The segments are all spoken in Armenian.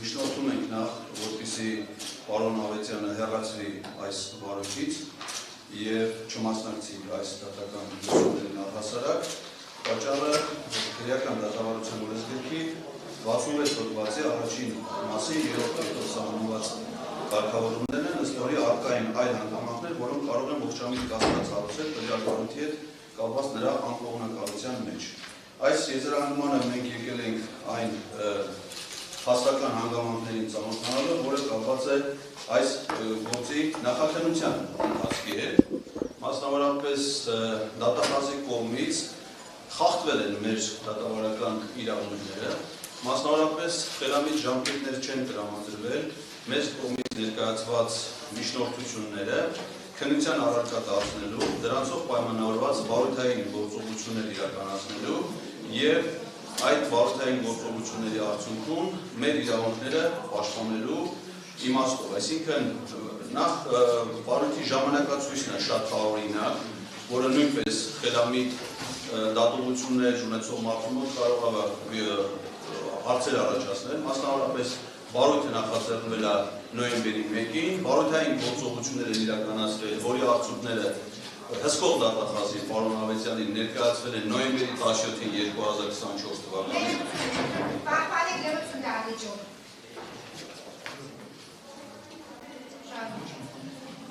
Միջնորդում ենք նախ, որպեսզի պարոն Ավետյանը հեռացվի այս վարույթից և չմասնակցի այս դատական լսումներին առհասարակ, պատճառը քրեական դատավարության օրենսգրքի 66 հոդվածի առաջին մասի 3-րդ կետով սահմանված կարգավորումներն են, ըստ որի առկա են այլ հանգամանքներ, որոնք կարող են ողջամիտ կազմած հարուցել տվյալ վարույթի հետ կապված նրա անկողմնակալության մեջ։ Այս եզրահանգմանը մենք եկել ենք այն հաստական հանգամանքներին ծանոթանալու, որը կապված է այս գործի նախաքննության ընթացքի հետ, մասնավորապես դատախազի կողմից խախտվել են մեր դատավարական իրավունքները, մասնավորապես խելամիտ ժամկետներ չեն տրամադրվել մեզ կողմից ներկայացված միջնորդությունները քննության առարկա դարձնելու, դրանցով պայմանավորված վարույթային գործողություններ իրականացնելու և այդ վարույթային գործողությունների արդյունքում մեր իրավունքները պաշտպանելու իմաստով, այսինքն նախ վարույթի ժամանակացույցն է շատ տարօրինակ, որը նույնպես խելամիտ դատողություններ ունեցող մարդու մոտ կարող է հարցեր առաջացնել, մասնավորապես վարույթը նախաձեռնվել է նոյեմբերի 1-ին, վարույթային գործողություններ են իրականացվել, որի արդյունքները հսկող դատախազի պարոն Ավետյանին ներկայացվել են նոյեմբերի 17-ին 2024 թվականին։ Պահպանեք լրություն դահլիճով։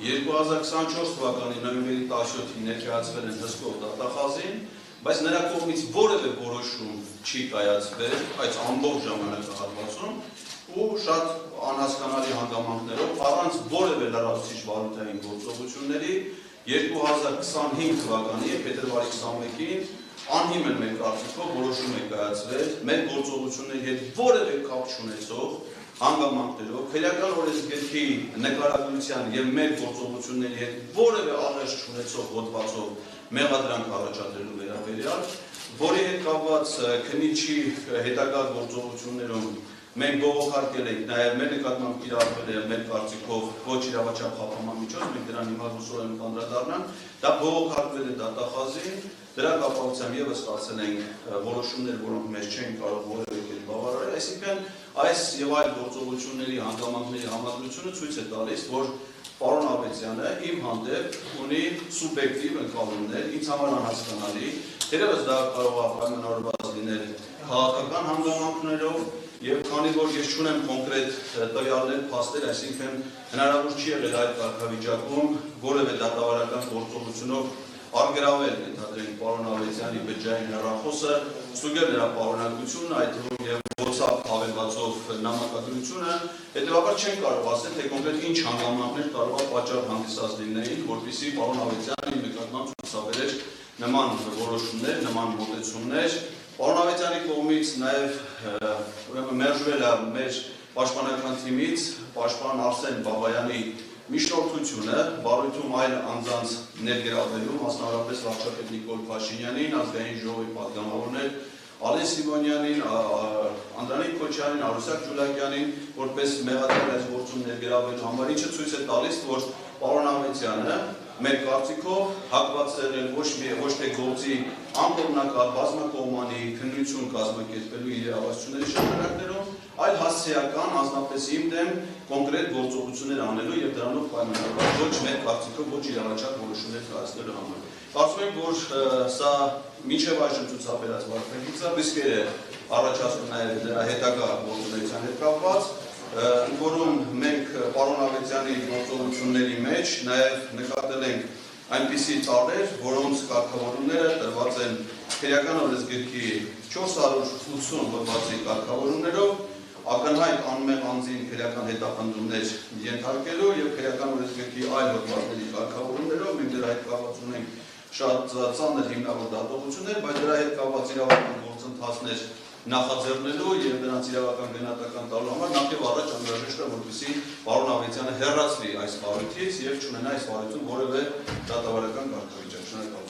2024 թվականի նոյեմբերի 17-ին ներկայացվել են հսկող դատախազին, բայց նրա կողմից որևէ որոշում չի կայացվել այս ամբողջ ժամանակահատվածում ու շատ անհասկանալի հանգամանքներով առանց որևէ լրացուցիչ վարույթային գործողությունների 2025 թվականի փետրվարի 21-ին անհիմն մեր կարծիքով որոշում է կայացվել մեր գործողությունների հետ որևէ կապ չունեցող հանգամանքներով, քրեական օրենսգրքի նկարագրության և մեր գործողությունների հետ որևէ աղերս չունեցող հոդվածով մեղադրանք առաջադրելու վերաբերյալ, որի հետ կապված քննիչի հետագա գործողություններում մենք բողոքարկել ենք, նաև մեր նկատմամբ կիրառվել է մեր կարծիքով ոչ իրավաչափ խափանման միջոց, մենք դրան հիմա հուսով եմ կանդրադառնամ, դա բողոքարկվել է դատախազին, դրա կապակցությամբ ևս ստացել ենք որոշումներ, որոնք մեզ չեն կարող որևէ կերպ բավարարել, այսինքն այս եւ այլ գործողությունների հանգամանքների համադրությունը ցույց է տալիս, որ պարոն Ավետյանը իմ հանդեպ ունի սուբյեկտիվ ընկալումներ, ինձ համար անհասկանալի, թերևս դա կարող է պայմանավորված լինել քաղաքական հանգամանքներով և քանի որ ես չունեմ կոնկրետ տվյալներ, փաստեր, այսինքն հնարավոր չի եղել այդ կարգավիճակում որևէ դատավարական գործողությունով արգրավել ենթադրենք պարոն Ավետյանի բջջային հեռախոսը, ստուգել նրա պարունակությունը, այդ թվում և WhatsApp հավելվածով նամակագրությունը, հետևաբար չեն կարող ասել, թե կոնկրետ ինչ հանգամանքներ կարող է պատճառ հանդիսած լինեին, որպեսզի պարոն Ավետյանի նկատմամբ ցուցաբերեր նման որոշումներ, նման մոտեցումներ։ Պարոն Ավետյանի կողմից նաև մերժվել է մեր պաշտպանական թիմից պաշտպան Արսեն Բաբայանի միջնորդությունը վարույթում այլ անձանց ներգրավելու, մասնավորապես վարչապետ Նիկոլ Փաշինյանին, ազգային ժողովի պատգամավորներ Ալեն Սիմոնյանին, Անդրանիկ Քոչյանին, Արուսակ Ջուլակյանին, որպես մեղադրել այս գործում ներգրավելու համար, ինչը ցույց է տալիս, որ պարոն Ավետյանը մեր կարծիքով հակված է եղել ոչ թե գործի անկողմնակալ բազմակողմանի քննություն կազմակերպելու իր իրավասությունների շրջանակներում, այլ հասցեական, անձնապես իմ դեմ կոնկրետ գործողություններ անելու և դրանով պայմանավորված ոչ մեր կարծիքով ոչ իրավաչափ որոշումներ կայացնելու համար։ Կարծում ենք, որ սա մինչև այժմ ցուցաբերած վարքագիծը ռիսկեր է առաջացնում նաև նրա հետագա գործունեության հետ կապված, ընդ որում մենք պարոն Ավետյանի գործողությունների մեջ նաև նկատել ենք այնպիսի ծառեր, որոնց կարգավորումները տրված են քրեական օրենսգրքի 480 հոդվածի կարգավորումներով, ակնհայտ անմեղ անձին քրեական հետապնդումներ ենթարկելու և քրեական օրենսգրքի այլ հոդվածների կարգավորումներով, մենք դրա հետ կապված ունենք շատ ծանր հիմնավոր դատողություններ, բայց դրա հետ կապված իրավական գործընթացներ նախաձեռնելու և դրանց իրավական գնահատական տալու համար նախ և առաջ անհրաժեշտ է, որպեսզի պարոն Ավետյանը հեռացվի այս վարույթից և չունենա այս վարույթում որևէ դատավարական կարգավիճակ։